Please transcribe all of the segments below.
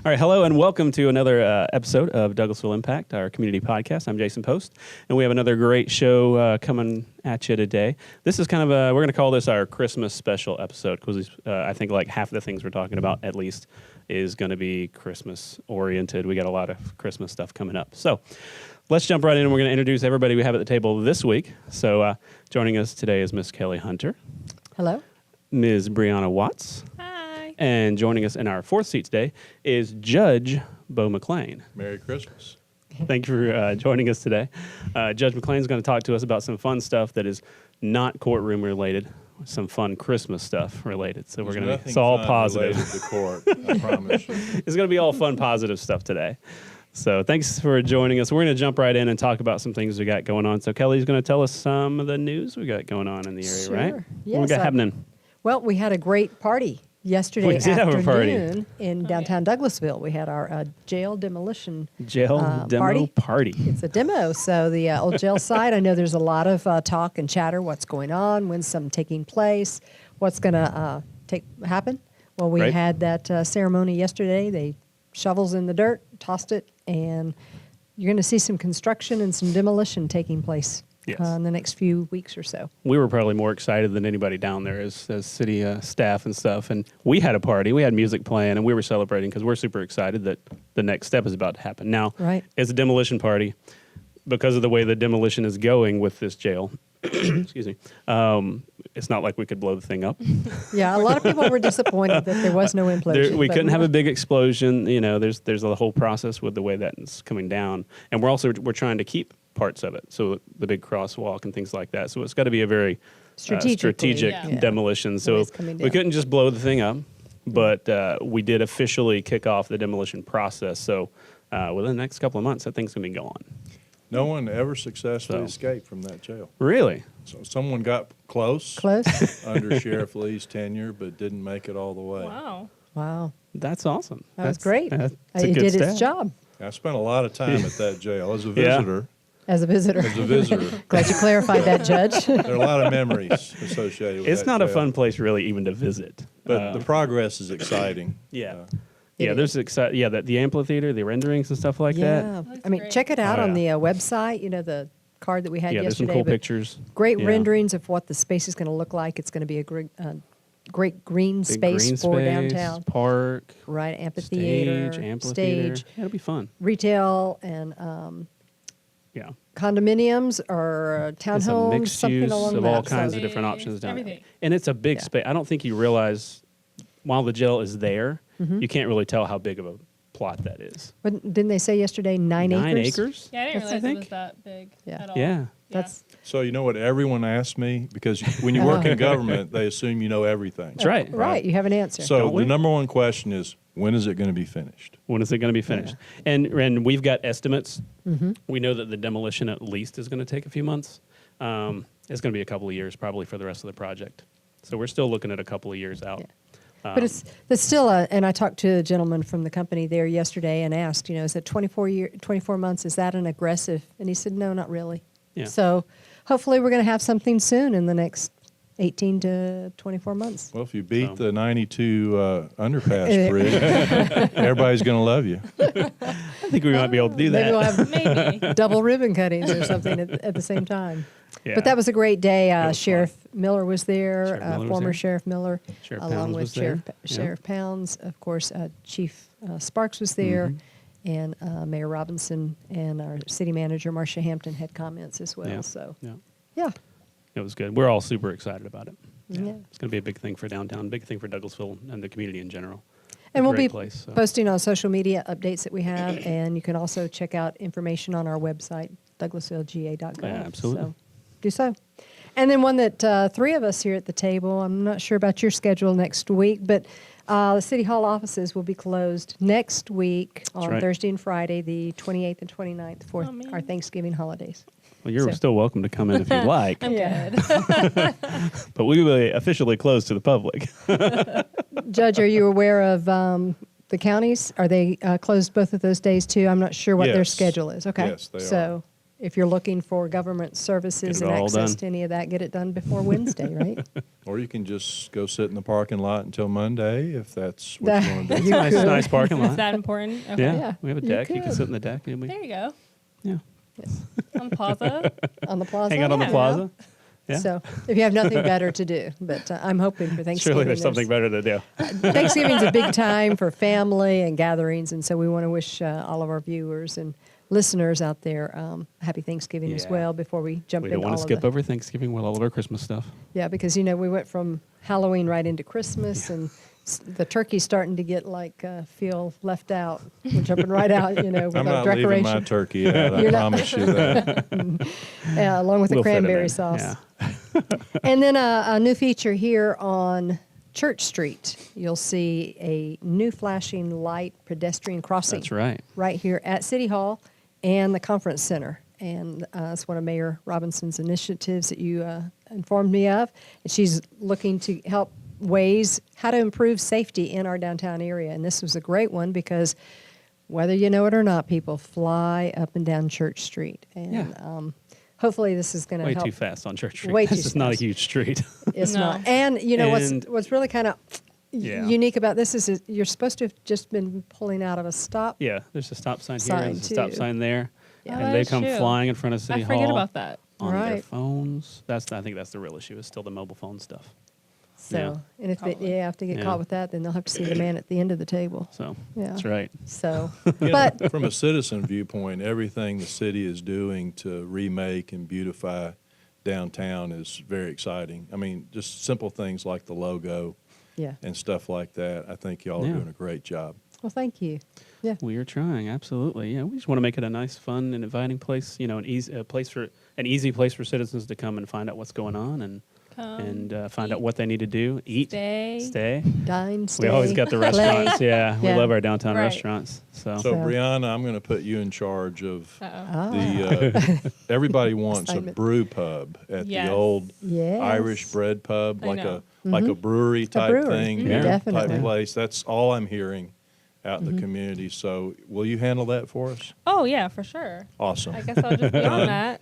All right, hello and welcome to another episode of Douglasville Impact, our community podcast. I'm Jason Post, and we have another great show coming at you today. This is kind of we're going to call this our Christmas special episode because I think like half of the things we're talking about, at least, is going to be Christmas oriented. We got a lot of Christmas stuff coming up. So let's jump right in, and we're going to introduce everybody we have at the table this week. So joining us today is Miss Kellie Hunter. Hello. Ms. Brieana Watts. Hi. And joining us in our fourth seat today is Judge Beau McClain. Merry Christmas. Thank you for joining us today. Judge McClain is going to talk to us about some fun stuff that is not courtroom related, some fun Christmas stuff related. So we're going to, it's all positive. To court, I promise you. It's going to be all fun, positive stuff today. So thanks for joining us. We're going to jump right in and talk about some things we got going on. So Kellie's going to tell us some of the news we got going on in the area, Sure. right? Yes, What we got happening? Well, we had a great party yesterday We did have a party. afternoon in downtown Douglasville. We had our jail demolition Jail demo party. It's a demo. So the old jail site, I know there's a lot of talk and chatter, what's going on, when's something taking place, what's going to happen. Well, we had that ceremony yesterday. They shovels in the dirt, tossed it, and you're going to see some construction and some demolition taking place in the next few weeks or so. We were probably more excited than anybody down there as city staff and stuff. And we had a party. We had music playing, and we were celebrating because we're super excited that the next step is about to happen. Now, it's a demolition party because of the way the demolition is going with this jail. Excuse me. It's not like we could blow the thing up. Yeah, a lot of people were disappointed that there was no implosion. We couldn't have a big explosion. You know, there's a whole process with the way that is coming down. And we're trying to keep parts of it, so the big crosswalk and things like that. So it's got to be a very strategic demolition. So we couldn't just blow the thing up, but we did officially kick off the demolition process. So within the next couple of months, that thing's going to be gone. No one ever successfully escaped from that jail. Really? So someone got close under Sheriff Lee's tenure, but didn't make it all the way. Wow. That's awesome. That was great. It did its job. I spent a lot of time at that jail as a visitor. As a visitor. Glad you clarified that, Judge. There are a lot of memories associated with it. It's not a fun place really even to visit. But the progress is exciting. There's the amphitheater, the renderings and stuff like that. I mean, check it out on the website, you know, the card that we had yesterday. There's some cool pictures. Great renderings of what the space is going to look like. It's going to be a great green space for downtown. Park. Right, amphitheater. Stage. It'll be fun. Retail and condominiums or townhomes, something along of all kinds of different options down there. And it's a big space. I don't think you realize while the jail is there, you can't really tell how big of a plot that is. But didn't they say yesterday 9 acres? 9 acres? Yeah, I didn't realize it was that big at all. Yeah. So you know what everyone asked me? Because when you work in government, they assume you know everything. That's right. Right, you have an answer. So the number one question is, when is it going to be finished? When is it going to be finished? And we've got estimates. We know that the demolition at least is going to take a few months. It's going to be a couple of years probably for the rest of the project. So we're still looking at a couple of years out. But it's still, and I talked to a gentleman from the company there yesterday and asked, you know, is it 24 months, is that an aggressive? And he said, no, not really. Yeah. So hopefully we're going to have something soon in the next 18 to 24 months. Well, if you beat the 92 underpass bridge, everybody's going to love you. I think we might be able to do that. Maybe we'll have double ribbon cuttings or something at the same time. Yeah. But that was a great day. Sheriff Miller was there, former Sheriff Miller, along with Sheriff Pounds. Of course, Chief Sparks was there, and Mayor Robinson and our city manager, Marcia Hampton, had comments as well. It was good. We're all super excited about it. It's going to be a big thing for downtown, big thing for Douglasville and the community in general. And we'll be posting on social media updates that we have, and you can also check out information on our website, douglasvillega.gov. Yeah, absolutely. So do so. And then one that three of us here at the table, I'm not sure about your schedule next week, but the City Hall offices will be closed next week on Thursday and Friday, the 28th and 29th, for our Thanksgiving holidays. Well, you're still welcome to come in if you'd like. I'm good. But we will be officially closed to the public. Judge, are you aware of the counties? Are they closed both of those days too? I'm not sure what their schedule is. Okay. Yes, they are. if you're looking for government services and access to any of that, get it done before Wednesday, right? Or you can just go sit in the parking lot until Monday if that's what you want to do. Nice parking lot. Is that important? Okay. Yeah, we have a deck. You can sit in the deck. There you go. Yeah. On the plaza. On the plaza. Hang out on the plaza. Yeah. So if you have nothing better to do, but I'm hoping for Thanksgiving. Surely there's something better to do. Thanksgiving's a big time for family and gatherings, and so we want to wish all of our viewers and listeners out there happy Thanksgiving as well before we jump into all of We don't want to skip over Thanksgiving with all of our Christmas stuff. Yeah, because, we went from Halloween right into Christmas, and the turkey's starting to get feel left out. We're jumping right out, with I'm our not leaving decoration. my turkey out, I promise you that. Along with the We'll fit in cranberry there. sauce. Yeah. And then a new feature here on Church Street. You'll see a new flashing light pedestrian crossing. That's right. Right here at City Hall and the Conference Center. And it's one of Mayor Robinson's initiatives that you informed me of. And she's looking to help ways how to improve safety in our downtown area. And this was a great one because whether you know it or not, people fly up and down Church Street. And hopefully this is going to help. Way too fast on Church Street. Way too This is not a fast. huge street. It's No. not. And what's really kind of unique about this is you're supposed to have just been pulling out of a stop. Yeah, there's a stop sign here. Sign, There's a stop too. sign there. Yeah. And Oh, they that's come true. flying in front of City I Hall. forget about that. On their Right. phones. I think that's the real issue. Is still the mobile phone stuff. So, Yeah. and if they have to get Yeah. caught with that, then they'll have to see the man at the end of the table. So Yeah. that's right. So, You know, but from a citizen viewpoint, everything the city is doing to remake and beautify downtown is very exciting. I mean, just simple things like the logo yeah. and stuff like that. I think y'all are Yeah. doing a great job. Well, thank you. Yeah. We are trying, absolutely. Yeah, we just want to make it a nice, fun, and inviting place. An easy place for citizens to come and find out what's going on and find out what they need to do, eat, stay. Dine, stay. We always got the play. restaurants. Yeah, we Yeah. love our downtown Right. restaurants. So So, Brieana, I'm going to put you in charge of Uh-oh. the. Everybody wants a Assignment. brew pub at Yes. the old Yes. Irish bread pub, I like know. a brewery type brewery. thing, Mhm. Definitely. type place. That's all I'm hearing out in the community. So, will you handle that for us? Oh, yeah, for sure. Awesome. I guess I'll just be on that.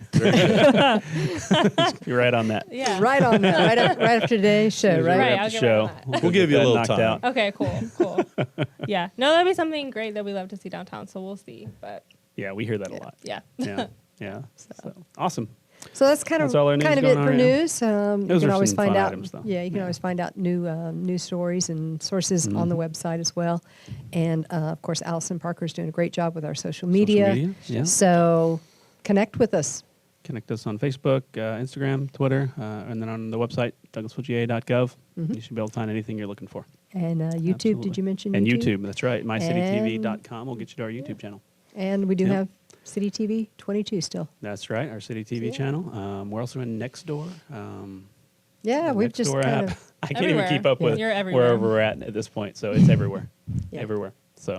you're right on that. Yeah. Right on that. Right after today's show, right? Right, Wrap I'll the get show. right on that. We'll give you a Get that little knocked time. out. Okay, cool. Yeah. No, that'd be something great that we love to see downtown, so we'll see. But Yeah, we hear that a lot. yeah. Yeah. So, awesome. So that's kind That's all our of news it going on, for yeah. news. You Those can are always some find fun out. items, though. Yeah, you can Yeah. always find out new news stories and sources on the website as well. And of course, Allison Parker is doing a great job with our social media. Yeah. So connect with us. Connect us on Facebook, Instagram, Twitter, and then on the website, douglasvillega.gov. You should be able to find anything you're looking for. And YouTube, Absolutely. did you mention And YouTube? YouTube, that's right. MyCityTV.com will get you to our YouTube channel. And we do Yep. have City TV 22 still. That's right, our City TV Yeah. channel. We're also in Nextdoor. Yeah, the we've just Nextdoor kind app. of, I can't Everywhere. even keep up with You're everywhere. wherever we're at this point, so it's everywhere. Yeah. Everywhere. So,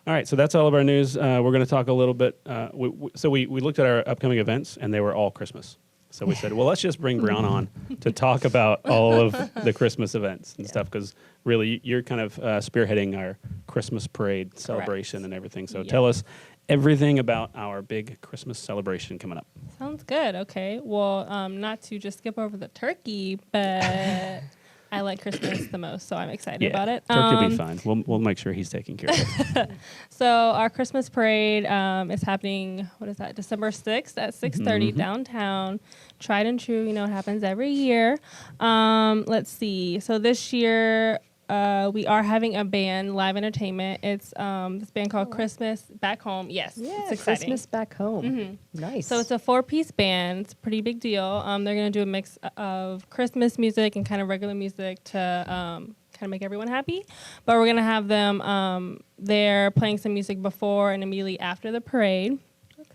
all right, so that's all of our news. We're going to talk a little bit. We looked at our upcoming events, and they were all Christmas. So we said, well, let's just bring Brieana on to talk about all of the Christmas events and stuff, because really you're kind of spearheading our Christmas parade celebration and everything. So Yeah. tell us everything about our big Christmas celebration coming up. Sounds good. Okay. Well, not to just skip over the turkey, but I like Christmas the most, so I'm excited about it. Turkey will be fine. We'll make sure he's taken care of. So our Christmas parade is happening, December 6th at 6:30 downtown. Tried and true, it happens every year. Let's see. So this year we are having a band, live entertainment. It's this band called Christmas Back Home. Yes, yeah, it's exciting. Christmas back home. Nice. So it's a 4-piece band. It's a pretty big deal. They're going to do a mix of Christmas music and kind of regular music to kind of make everyone happy. But we're going to have them there playing some music before and immediately after the parade.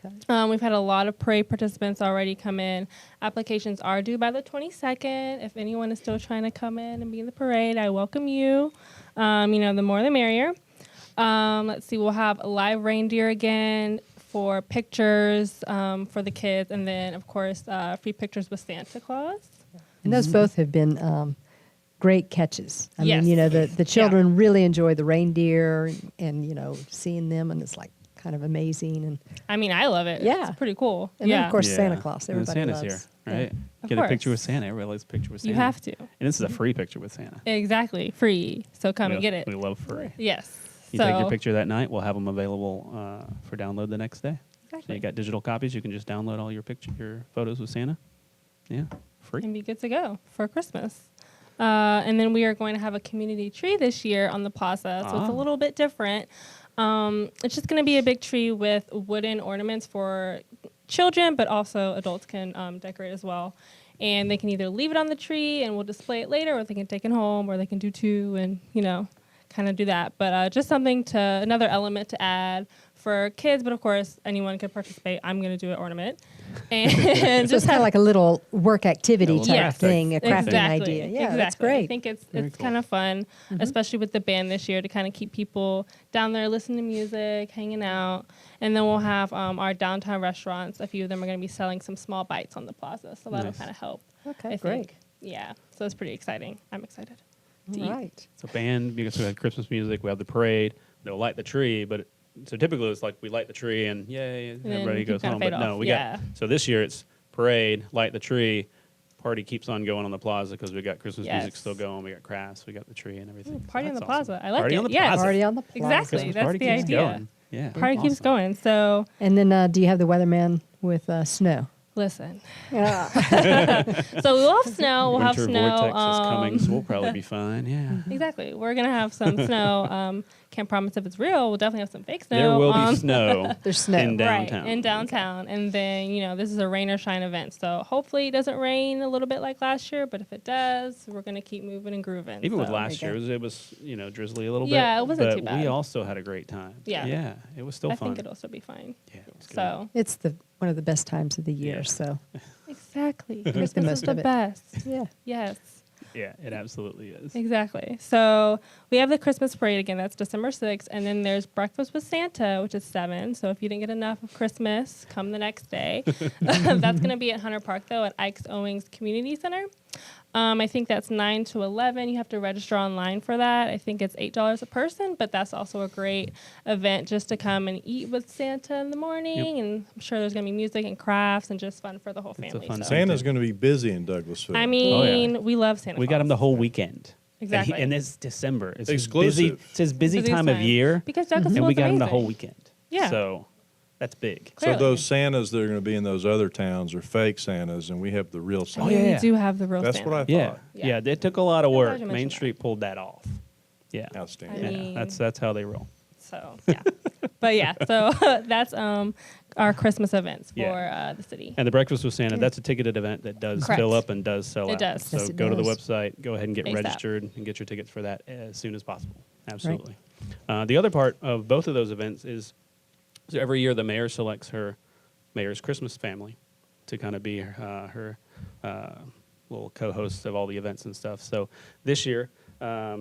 Okay. We've had a lot of parade participants already come in. Applications are due by the 22nd. If anyone is still trying to come in and be in the parade, I welcome you. The more the merrier. Let's see, we'll have a live reindeer again for pictures for the kids. And then, of course, free pictures with Santa Claus. And those both have been great catches. I Yes. mean, the children really enjoy the reindeer and, seeing them, and it's like, kind of amazing. And I mean, I love it. Yeah. It's pretty cool. and then, yeah. of course, Yeah. Santa Claus. And Everybody Santa's loves. here, right? Of Get a picture with course. Santa. Everybody likes a picture with Santa. You have to. And this is a free picture with Santa. Exactly. Free. So come and get it. We love free. Yes. You so, take your picture that night. We'll have them available for download the next day. So Exactly. you got digital copies. You can just download all your photos with Santa. Yeah, free. And be good to go for Christmas. And then we are going to have a community tree this year on the plaza. So it's a little bit different. It's just going to be a big tree with wooden ornaments for children, but also adults can decorate as well. And they can either leave it on the tree and we'll display it later, or they can take it home, or they can do two and, kind of do that. But just another element to add for kids, but of course anyone could participate. I'm going to do an ornament. And So it's kind of like a little work activity Yeah, type yes. thing, a crafting exactly. idea. Yeah, exactly. that's great. I think it's Very cool. kind of fun, especially with the band this year, to kind of keep people down there listening to music, hanging out. And then we'll have our downtown restaurants. A few of them are going to be selling some small bites on the plaza, so that'll Nice. kind of help. Okay, I great. think. Yeah, so it's pretty exciting. I'm excited to All eat. right. So band, because we have Christmas music, we have the parade. They'll light the tree, but so typically it's like we light the tree and yay, then everybody people goes kinda home. fade But no, off. we Yeah. got so this year it's parade, light the tree, party keeps on going on the plaza because we got Christmas music Yes. still going. We got crafts, we got the tree and everything. So Party on that's the awesome. plaza. I like Party it. on the Yes. plaza. Party on the plaza. Exactly. Christmas That's party the keeps idea. going. Yeah, Party keeps awesome. going. So And then do you have the weatherman with snow? listen. Yeah. So we'll have snow. We'll Winter have snow. vortex is coming, so we'll probably be fine. Yeah. Exactly. We're gonna have some snow. Can't promise if it's real. We'll definitely have some fake snow. There will be snow. There's snow. in downtown. Right, in downtown. And then, this is a rain or shine event. So hopefully it doesn't rain a little bit like last year, but if it does, we're going to keep moving and grooving. Even with So- last year, it was drizzly a little bit. Yeah, it wasn't but too bad. we also had a great time. Yeah. Yeah, it was still I fun. think it'll still be fine. Yeah, it was good. So, It's one of the best times of the year. Yeah. So exactly. the Christmas most is the of it. best. yeah. Yes. Yeah, it absolutely is. Exactly. So we have the Christmas parade again. That's December 6th. And then there's Breakfast with Santa, which is 7. So if you didn't get enough of Christmas, come the next day. That's going to be at Hunter Park, though, at Ike's Owings Community Center. I think that's 9 to 11. You have to register online for that. I think it's $8 a person, but that's also a great event just to come and eat with Santa in the morning. Yep. And I'm sure there's going to be music and crafts and just fun for the whole It's a family. fun so. Santa's going to be busy in Douglasville. I Oh, mean, yeah. we love Santa We got Claus. him the whole weekend. Exactly. And it's December. It's Exclusive. It's his busy Busy time of time. year. Because Douglasville And we is got him the amazing. whole weekend. Yeah. So that's big. So Clearly. those Santas that are going to be in those other towns are fake Santas, and we have the real Santa. Oh, yeah. We do have the real That's Santa. what I thought. Yeah. Yeah. Yeah, it took a lot of I'm glad work. you mentioned Main that. Street pulled that off. Yeah. Outstanding. I Yeah, mean- that's how they roll. So yeah, but yeah, so that's our Christmas events for Yeah. the city. And the Breakfast with Santa, that's a ticketed event that does Correct. fill up and does sell It out. does. So Yes, it go to the does. website, go ahead and get ASAP. registered and get your tickets for that as soon as possible. Absolutely. The other part of both of those events is so every year the mayor selects her mayor's Christmas family to kind of be her little co-hosts of all the events and stuff. So this year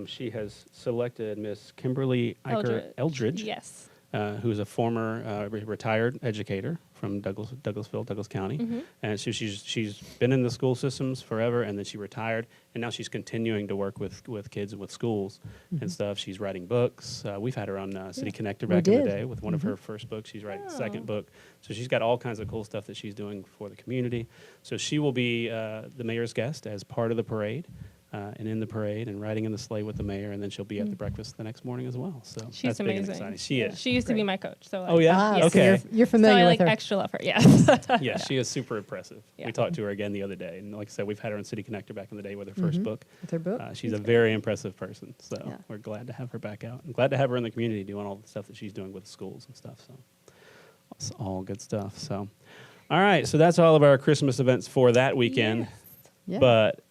she has selected Miss Kimberly Eicher Eldridge. Yes. Who's a former retired educator from Douglasville, Douglas County, Mm-hmm. and so she's been in the school systems forever, and then she retired, and now she's continuing to work with kids and with schools and stuff. She's writing books. We've had her on City Connector we back in the did. day with one of her first books. She's writing the Oh. second book, so she's got all kinds of cool stuff that she's doing for the community. So she will be the mayor's guest as part of the parade. And in the parade and riding in the sleigh with the mayor, and then she'll be at the breakfast the next morning as well. So She's that's big and amazing. exciting. She is. She used to be Great. my coach. So Oh, yeah? Ah, yes. so Okay. you're So familiar I with her. extra love her. Yes. Yeah, she is super impressive. Yeah. We talked to her again the other day, and like I said, we've had her on City Connector back in the day with her first book. With her book. She's a very impressive person, so Yeah. we're glad to have her back out. I'm glad to have her in the community doing all the stuff that she's doing with schools and stuff. So it's all good stuff. So, all right, so that's all of our Christmas events for that weekend. Yes. Yeah. But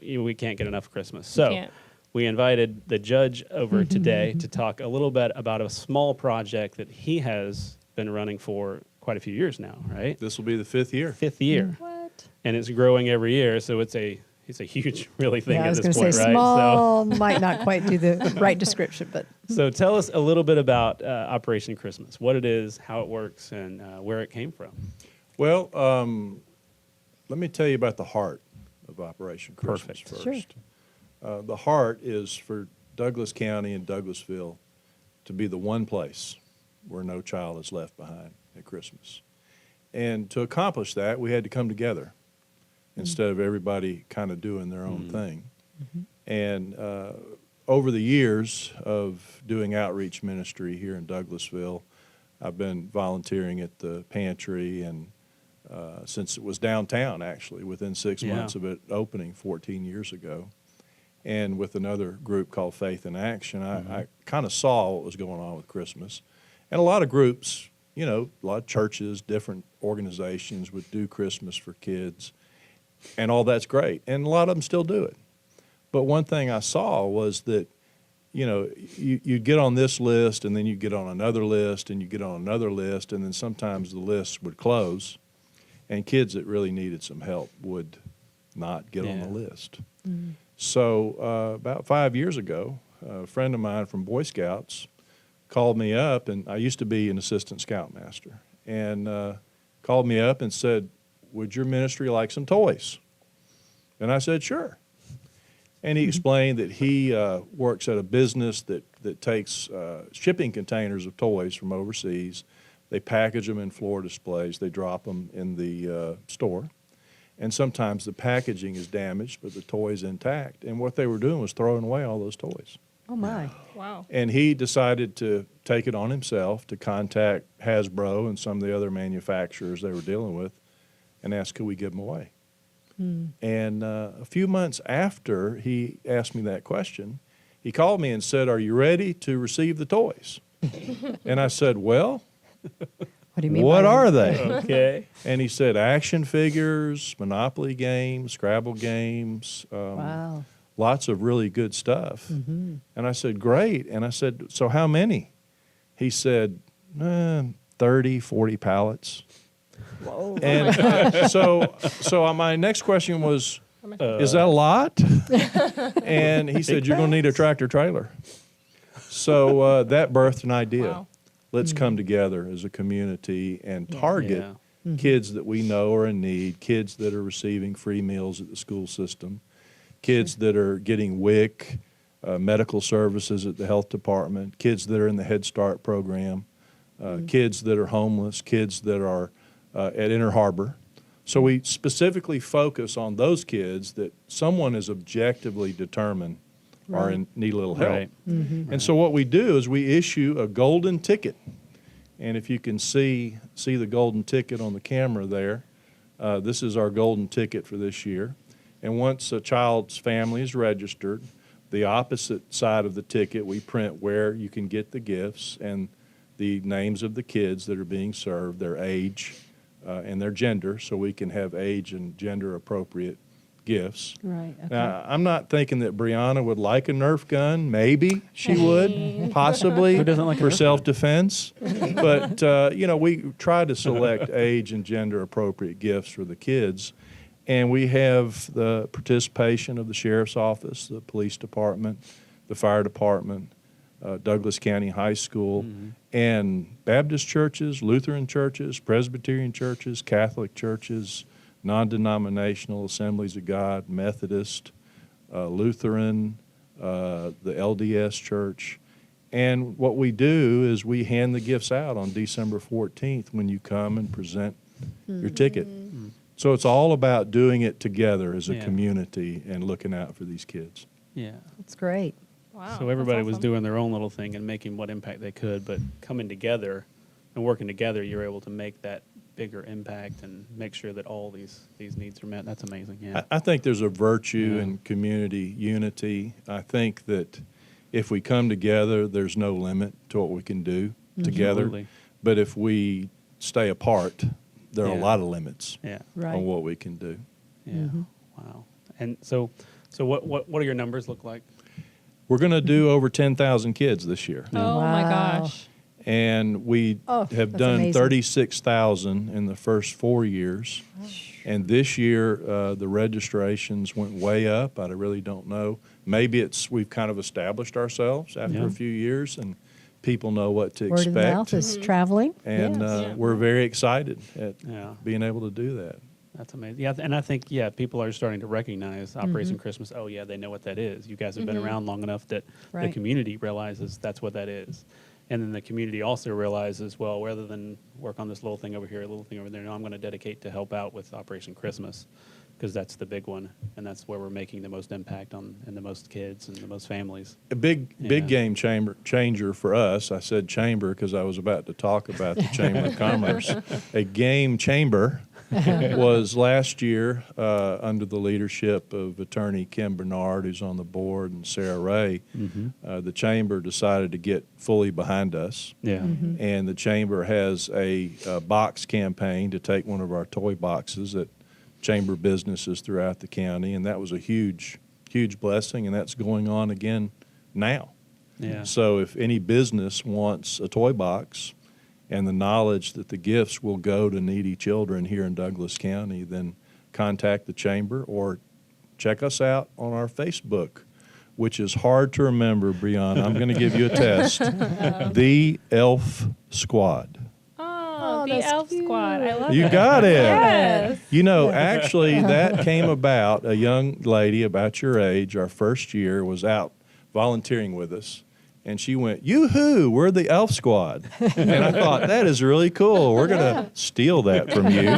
we can't get enough Christmas. So can't. we invited the judge over today to talk a little bit about a small project that he has been running for quite a few years now, right? This will be the 5th year. 5th year. What? And it's growing every year, so it's a huge really thing yeah, I at was this going to point, say right? small might not quite do the right description, but So tell us a little bit about Operation Christmas, what it is, how it works, and where it came from. Well, let me tell you about the heart of Operation Christmas Perfect. first. Sure. The heart is for Douglas County and Douglasville to be the one place where no child is left behind at Christmas. And to accomplish that, we had to come together instead of everybody kind of doing their own thing. And over the years of doing outreach ministry here in Douglasville, I've been volunteering at the pantry, and since it was downtown, actually, within 6 months of it opening 14 years ago. And with another group called Faith in Action, I kind of saw what was going on with Christmas. And a lot of groups, you know, a lot of churches, different organizations would do Christmas for kids, and all that's great. And a lot of them still do it. But one thing I saw was that, you know, you get on this list, and then you get on another list, and you get on another list, and then sometimes the lists would close, and kids that really needed some help would not get on the list. So about 5 years ago, a friend of mine from Boy Scouts called me up, and I used to be an assistant scoutmaster, and called me up and said, "Would your ministry like some toys?" And I said, "Sure." And he explained that he works at a business that takes shipping containers of toys from overseas. They package them in floor displays. They drop them in the store. And sometimes the packaging is damaged, but the toy's intact. And what they were doing was throwing away all those toys. Oh, my. Wow. And he decided to take it on himself to contact Hasbro and some of the other manufacturers they were dealing with and ask, could we give them away? And a few months after he asked me that question, he called me and said, "Are you ready to receive the toys?" And I said, "Well, What do you mean? what by are they?" Okay. And he said, "Action figures, Monopoly games, Scrabble games, Wow. lots of really good stuff." And I said, "Great." And I said, "So how many?" He said, 30, 40 pallets. Whoa. And so my next question was, is that a lot? And he said, "You're going to need a tractor trailer." So that birthed an idea. Wow. Let's come together as a community and target kids that we know are in need, kids that are receiving free meals at the school system, kids that are getting WIC, medical services at the health department, kids that are in the Head Start program, kids that are homeless, kids that are at Inner Harbor. So we specifically focus on those kids that someone is objectively determined are in need a little help. Right. And so what we do is we issue a golden ticket. And if you can see the golden ticket on the camera there, this is our golden ticket for this year. And once a child's family is registered, the opposite side of the ticket, we print where you can get the gifts and the names of the kids that are being served, their age, and their gender, so we can have age and gender appropriate gifts. Right. Okay. Now, I'm not thinking that Brieana would like a Nerf gun. Maybe she would, possibly, Who doesn't like a for Nerf gun? self-defense. But, we try to select age and gender appropriate gifts for the kids. And we have the participation of the Sheriff's Office, the Police Department, the Fire Department, Douglas County High School, and Baptist churches, Lutheran churches, Presbyterian churches, Catholic churches, non-denominational Assemblies of God, Methodist, Lutheran, the LDS Church. And what we do is we hand the gifts out on December 14th when you come and present your ticket. So it's all about doing it together as a community and looking out for these kids. Yeah. That's great. Wow. So everybody that's was awesome. doing their own little thing and making what impact they could, but coming together and working together, you're able to make that bigger impact and make sure that all these needs are met. That's amazing. Yeah. I think there's a virtue in community unity. I think that if we come together, there's no limit to what we can do together. Absolutely. But if we stay apart, there are a lot of limits Yeah. Right. on what we can do. Yeah. Wow. And so what do your numbers look like? We're going to do over 10,000 kids this year. Oh my Wow. gosh. And we have that's done amazing. 36,000 in the first 4 years. And this year, the registrations went way up. I really don't know. Maybe we've kind of established ourselves after a few years, and people know what to Word of expect. mouth is traveling. And Yes. we're very excited at Yeah. being able to do that. That's amazing. Yeah, and I think people are starting to recognize Operation Christmas. Oh yeah, they know what that is. You guys have been around long enough that the Right. community realizes that's what that is. And then the community also realizes, well, rather than work on this little thing over here, a little thing over there, no, I'm going to dedicate to help out with Operation Christmas, because that's the big one, and that's where we're making the most impact on and the most kids and the most families. A big game changer for us. I said chamber because I was about to talk about the Chamber of Commerce. A game chamber was last year under the leadership of Attorney Kim Bernard, who's on the board, and Sarah Ray. The chamber decided to get fully behind us. Yeah. And the chamber has a box campaign to take one of our toy boxes that chamber businesses throughout the county, and that was a huge blessing, and that's going on again now. Yeah. So if any business wants a toy box and the knowledge that the gifts will go to needy children here in Douglas County, then contact the chamber or check us out on our Facebook, which is hard to remember, Brieana. I'm going to give you a test. The Elf Squad. The that's Elf cute. Squad. I love it. You got it. Yes. You know, actually, that came about. A young lady about your age, our first year, was out volunteering with us, and she went, "Yoo-hoo, we're the Elf Squad." And I thought, that is really cool. We're going to steal that from you.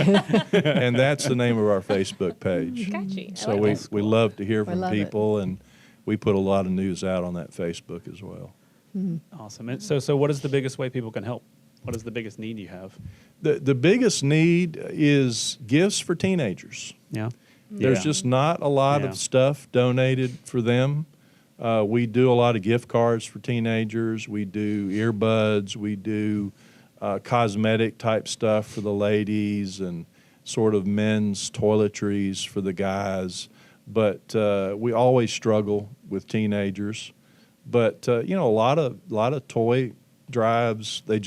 And that's the name of our Facebook page. Catchy. So we love to hear from love it. people, and we put a lot of news out on that Facebook as well. Awesome. And so what is the biggest way people can help? What is the biggest need you have? The biggest need is gifts for teenagers. Yeah. There's just not a lot Yeah. of stuff donated for them. We do a lot of gift cards for teenagers. We do earbuds. We do cosmetic type stuff for the ladies and sort of men's toiletries for the guys. But we always struggle with teenagers. But you know, a lot of toy drives, they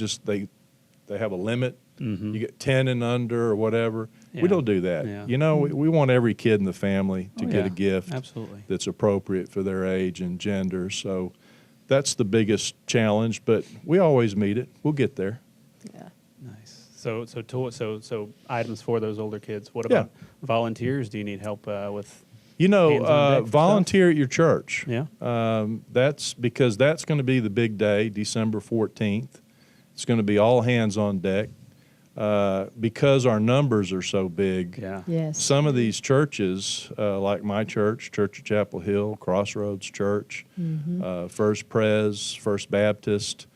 have a limit. You get 10 and under or whatever. Yeah. We don't do that. Yeah. You know, we want every kid in the family to get Yeah. a gift Absolutely. that's appropriate for their age and gender. So that's the biggest challenge, but we always meet it. We'll get there. Yeah. Nice. So items for those older kids. What Yeah. about volunteers? Do you need help with? You know, Hands-on deck for volunteer at your church. Yeah. That's because that's going to be the big day, December 14th. It's going to be all hands on deck because our numbers are so big. Yeah. Yes. Some of these churches, like my church, Church of Chapel Hill, Crossroads Church, First Pres, First Baptist,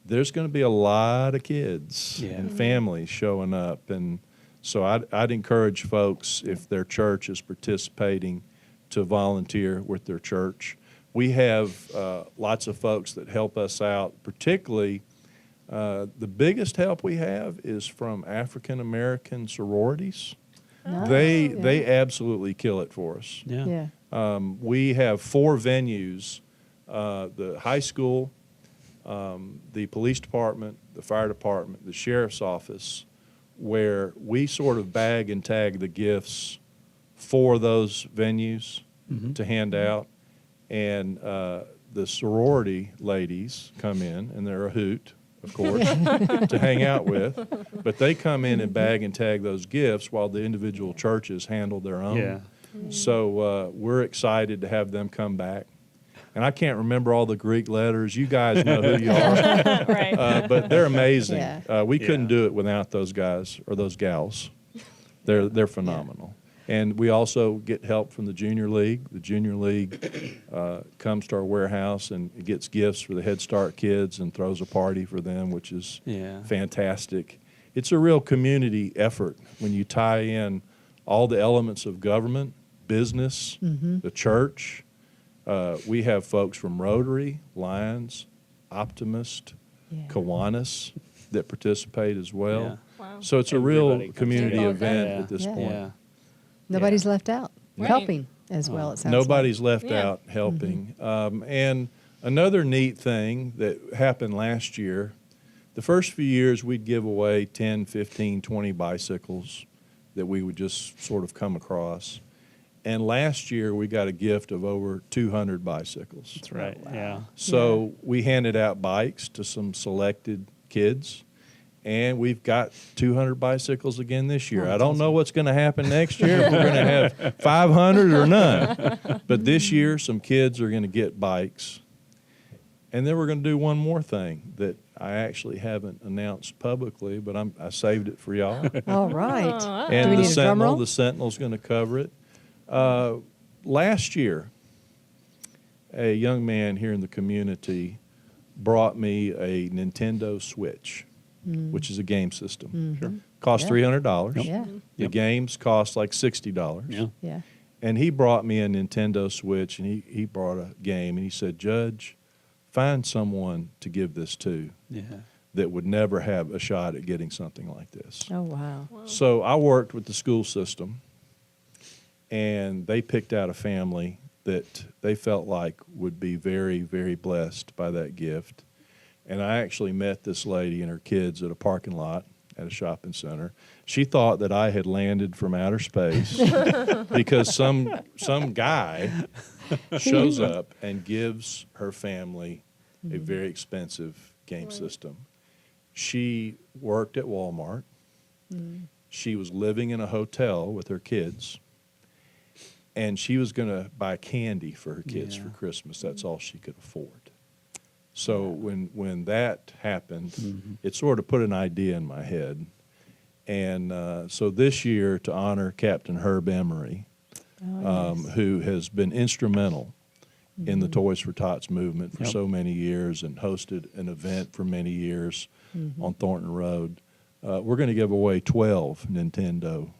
there's going to be a lot of kids and families showing up. And so I'd encourage folks, if their church is participating, to volunteer with their church. We have lots of folks that help us out, particularly the biggest help we have is from African American sororities. Nice. They absolutely kill it for us. Yeah. Yeah. We have 4 venues, the high school, the police department, the fire department, the sheriff's office, where we sort of bag and tag the gifts for those venues to hand out. And the sorority ladies come in, and they're a hoot, of course, to hang out with. But they come in and bag and tag those gifts while the individual churches handle their own. Yeah. So we're excited to have them come back. And I can't remember all the Greek letters. You guys know who you are. Right. But they're amazing. Yeah. We couldn't Yeah. do it without those guys or those gals. They're phenomenal. And we also get help from the Junior League. The Junior League comes to our warehouse and gets gifts for the Head Start kids and throws a party for them, which is fantastic. It's a real community effort when you tie in all the elements of government, business, the church. We have folks from Rotary, Lions, Optimist, Kiwanis that participate as well. Yeah. Wow. So it's a Everybody real comes community together. event Yeah. at this Yeah. point. Yeah. Nobody's left out. Right. Helping as well, it sounds Nobody's left Yeah. out helping. And another neat thing that happened last year, the first few years we'd give away 10, 15, 20 bicycles that we would just sort of come across. And last year we got a gift of over 200 bicycles. That's right. Yeah. So we handed out bikes to some selected kids. And we've got 200 bicycles again this year. I don't know what's going to happen next year. If we're going to have 500 or none. But this year, some kids are going to get bikes. And then we're going to do one more thing that I actually haven't announced publicly, but I saved it for y'all. All right. Oh, Do And we the need a drum roll? Sentinel's going to cover it. Last year, a young man here in the community brought me a Nintendo Switch, which is a game system. Sure. Cost Yeah. $300. Yeah. The Yep. games cost like $60. Yeah. Yeah. And he brought me a Nintendo Switch, and he brought a game, and he said, Judge, find someone to give this to Yeah. that would never have a shot at getting something like this. Oh, wow. So I worked with the school system, and they picked out a family that they felt like would be very, very blessed by that gift. And I actually met this lady and her kids at a parking lot at a shopping center. She thought that I had landed from outer space because some guy shows up and gives her family a very expensive game system. She worked at Walmart. She was living in a hotel with her kids. And she was going to buy candy for her kids for Christmas. That's all she could afford. So when that happened, it sort of put an idea in my head. And so this year, to honor Captain Herb Emery, who has been instrumental in the Toys for Tots movement for so many years and hosted an event for many years on Thornton Road, we're going to give away 12 Nintendo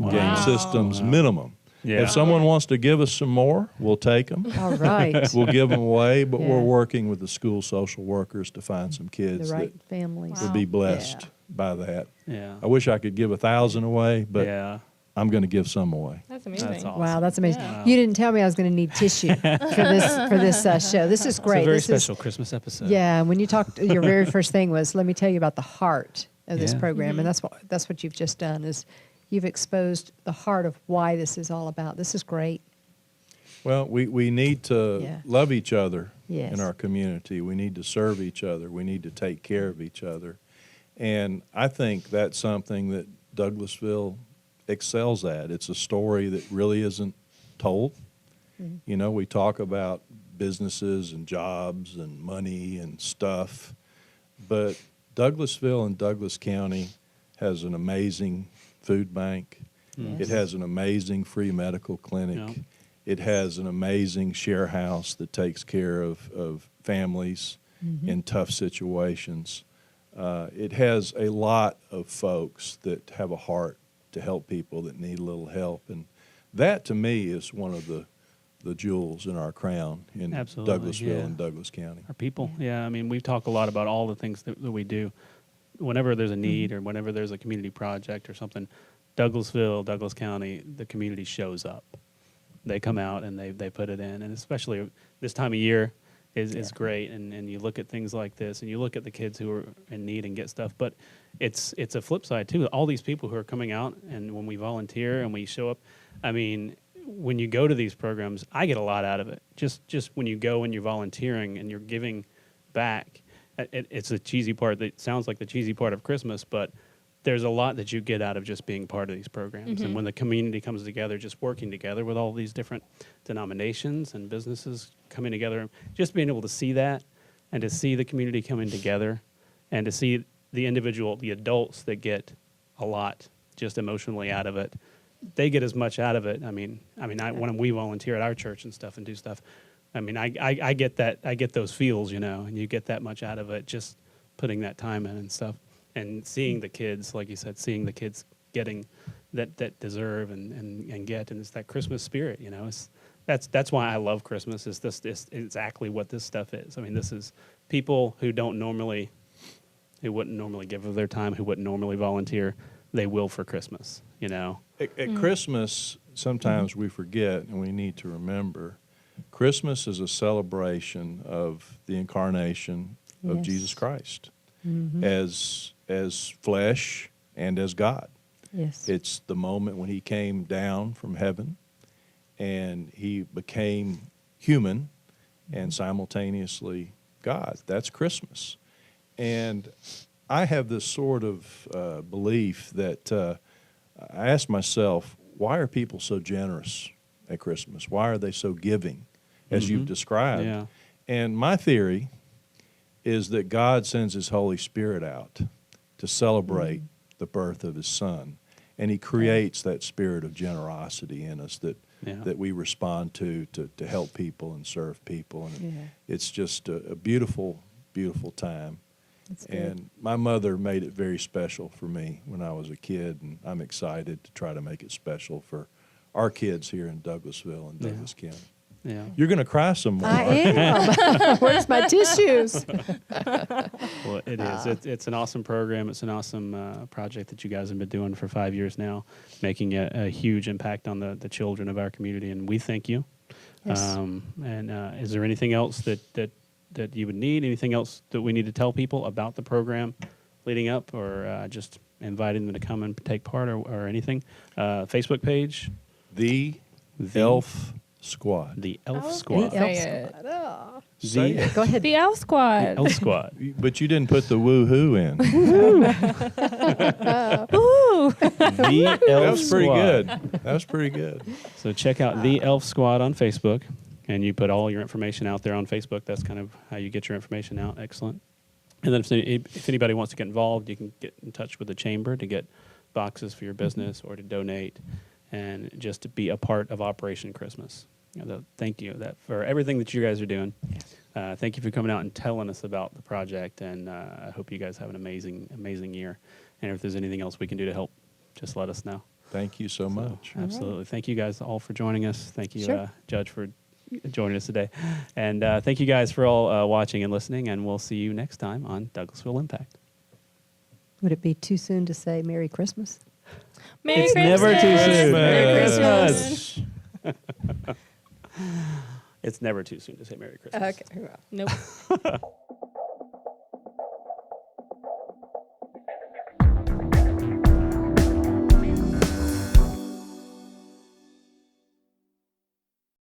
game systems minimum. Yeah. If someone wants to give us some more, we'll take them. All right. We'll give them away, but Yeah. we're working with the school social workers to find some kids The right that families. would be blessed Yeah. by that. Yeah. I wish I could give 1,000 away, but yeah. I'm going to give some away. That's amazing. That's awesome. Wow, that's amazing. Yeah. You didn't tell me I was going to need tissue for this show. This is great. It's a very This special Christmas episode. Yeah, when you talked, your very first thing was, let me tell you about the heart of this Yeah. program, and that's what you've just done is you've exposed the heart of why this is all about. This is great. Well, we need to Yeah. love each other Yes. in our community. We need to serve each other. We need to take care of each other. And I think that's something that Douglasville excels at. It's a story that really isn't told. You know, we talk about businesses and jobs and money and stuff, but Douglasville and Douglas County has an amazing food bank. Yes. It has an amazing free medical clinic. Yeah. It has an amazing share house that takes care of families in tough situations. It has a lot of folks that have a heart to help people that need a little help. And that, to me, is one of the jewels in our crown in Absolutely, Douglasville yeah. and Douglas County. Our people. Yeah. I mean, we talk a lot about all the things that we do. Whenever there's a need or whenever there's a community project or something, Douglasville, Douglas County, the community shows up. They come out and they put it in. And especially this time of year is great. And you look at things like this and you look at the kids who are in need and get stuff. But it's a flip side, too. All these people who are coming out and when we volunteer and we show up, I mean, when you go to these programs, I get a lot out of it. Just when you go and you're volunteering and you're giving back, it's a cheesy part that sounds like the cheesy part of Christmas, but there's a lot that you get out of just being part of these programs. And when the community comes together, just working together with all these different denominations and businesses coming together, just being able to see that and to see the community coming together and to see the adults that get a lot just emotionally out of it. They get as much out of it. I mean, when we volunteer at our church and stuff and do stuff, I mean, I get that. I get those feels, you know, and you get that much out of it just putting that time in and stuff. And seeing the kids, like you said, seeing the kids getting that deserve and get, and it's that Christmas spirit, you know. That's why I love Christmas. Is this exactly what this stuff is? I mean, this is people who wouldn't normally give of their time, who wouldn't normally volunteer. They will for Christmas, you know. At Christmas, sometimes we forget, and we need to remember, Christmas is a celebration of the incarnation of Yes. Jesus Christ as flesh and as God. Yes. It's the moment when he came down from heaven and he became human and simultaneously God. That's Christmas. And I have this sort of belief that I ask myself, why are people so generous at Christmas? Why are they so giving, as you've described? Yeah. And my theory is that God sends his Holy Spirit out to celebrate the birth of his son. And he creates that spirit of generosity in us that we respond to help people and serve people. And it's just a beautiful, beautiful time. That's good. And my mother made it very special for me when I was a kid, and I'm excited to try to make it special for our kids here in Douglasville and Douglas County. Yeah. You're going to cry some more. I aren't you? am. Where's my tissues? Well, it is. It's an awesome program. It's an awesome project that you guys have been doing for 5 years now, making a huge impact on the children of our community, and we thank you. Yes. And is there anything else that you would need? Anything else that we need to tell people about the program leading up, or just inviting them to come and take part, or anything? Facebook page? The Elf Squad. The Elf Oh, Squad. The Elf Say it. Squad. Oh. Say it. Go ahead. The Elf Squad. Elf Squad. But you didn't put the woo-hoo in. Ooh. The Elf That was pretty Squad. good. That was pretty good. So check out the Elf Squad on Facebook, and you put all your information out there on Facebook. That's kind of how you get your information out. Excellent. And then if anybody wants to get involved, you can get in touch with the chamber to get boxes for your business or to donate, and just to be a part of Operation Christmas. Thank you for everything that you guys are doing. Thank you for coming out and telling us about the project, and I hope you guys have an amazing, amazing year. And if there's anything else we can do to help, just let us know. Thank you so much. Absolutely. Thank you guys all for joining us. Thank you, Sure. Judge, for joining us today. And thank you guys for all watching and listening, and we'll see you next time on Douglasville Impact. Would it be too soon to say Merry Christmas? Merry It's Christmas. never too soon. Merry Christmas. It's never too soon to say Merry Christmas. Okay. Nope.